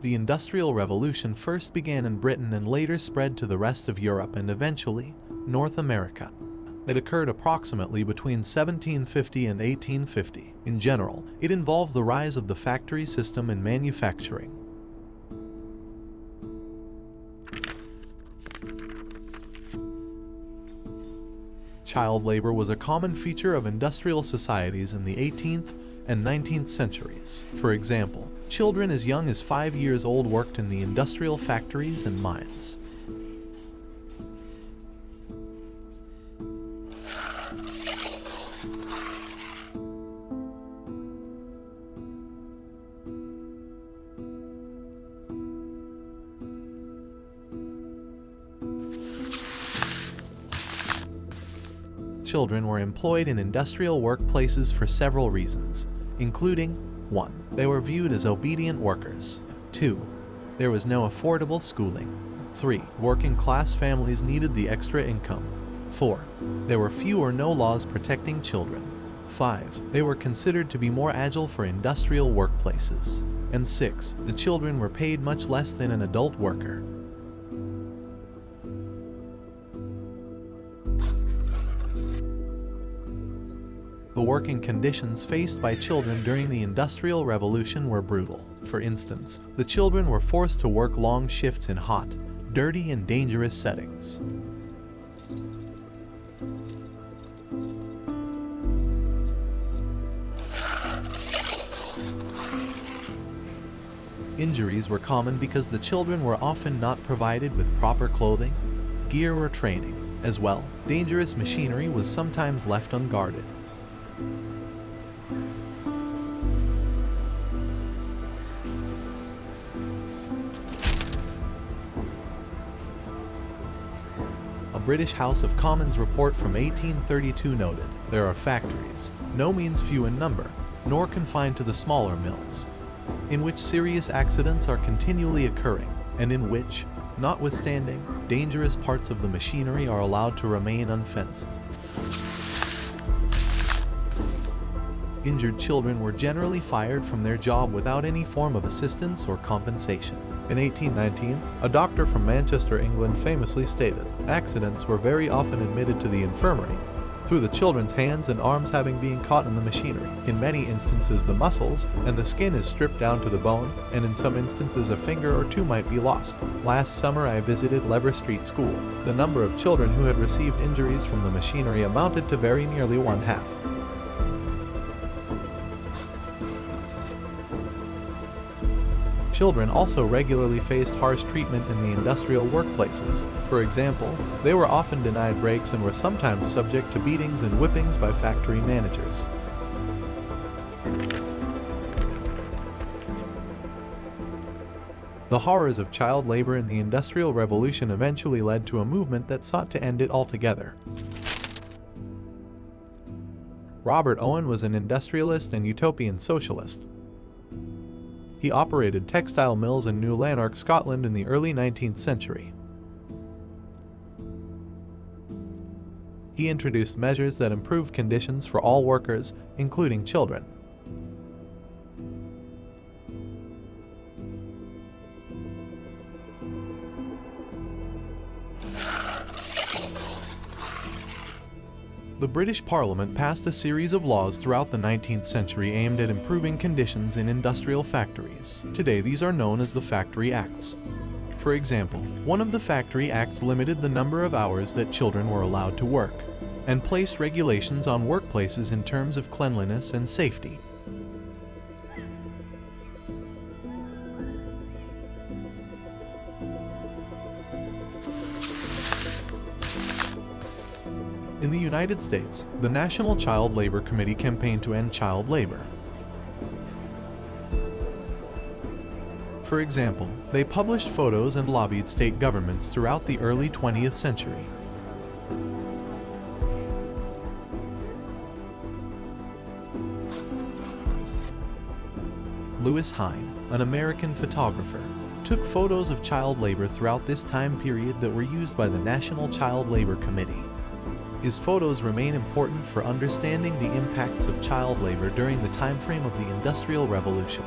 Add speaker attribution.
Speaker 1: The Industrial Revolution first began in Britain and later spread to the rest of Europe and eventually North America. It occurred approximately between 1750 and 1850. In general, it involved the rise of the factory system in manufacturing. Child labor was a common feature of industrial societies in the 18th and 19th centuries. For example, children as young as 5 years old worked in the industrial factories and mines. Children were employed in industrial workplaces for several reasons, including 1. They were viewed as obedient workers. 2. There was no affordable schooling. 3. Working-class families needed the extra income. 4. There were few or no laws protecting children. 5. They were considered to be more agile for industrial workplaces. And 6. The children were paid much less than an adult worker. The working conditions faced by children during the Industrial Revolution were brutal. For instance, the children were forced to work long shifts in hot, dirty, and dangerous settings. Injuries were common because the children were often not provided with proper clothing, gear, or training. As well, dangerous machinery was sometimes left unguarded. A British House of Commons report from 1832 noted, "There are factories, no means few in number, nor confined to the smaller mills, in which serious accidents are continually occurring, and in which, notwithstanding, dangerous parts of the machinery are allowed to remain unfenced." Injured children were generally fired from their job without any form of assistance or compensation. In 1819, a doctor from Manchester, England famously stated, "Accidents were very often admitted to the infirmary, through the children's hands and arms having been caught in the machinery. In many instances the muscles and the skin is stripped down to the bone, and in some instances a finger or two might be lost. Last summer I visited Lever Street School. The number of children who had received injuries from the machinery amounted to very nearly one-half. Children also regularly faced harsh treatment in the industrial workplaces. For example, they were often denied breaks and were sometimes subject to beatings and whippings by factory managers. The horrors of child labor in the Industrial Revolution eventually led to a movement that sought to end it altogether. Robert Owen was an industrialist and utopian socialist. He operated textile mills in New Lanark, Scotland in the early 19th century. He introduced measures that improved conditions for all workers, including children. The British Parliament passed a series of laws throughout the 19th century aimed at improving conditions in industrial factories. Today, these are known as the Factory Acts. For example, one of the Factory Acts limited the number of hours that children were allowed to work, and placed regulations on workplaces in terms of cleanliness and safety. In the United States, the National Child Labor Committee campaigned to end child labor. For example, they published photos and lobbied state governments throughout the early 20th century. Louis Hein, an American photographer, took photos of child labor throughout this time period that were used by the National Child Labor Committee. His photos remain important for understanding the impacts of child labor during the time frame of the Industrial Revolution.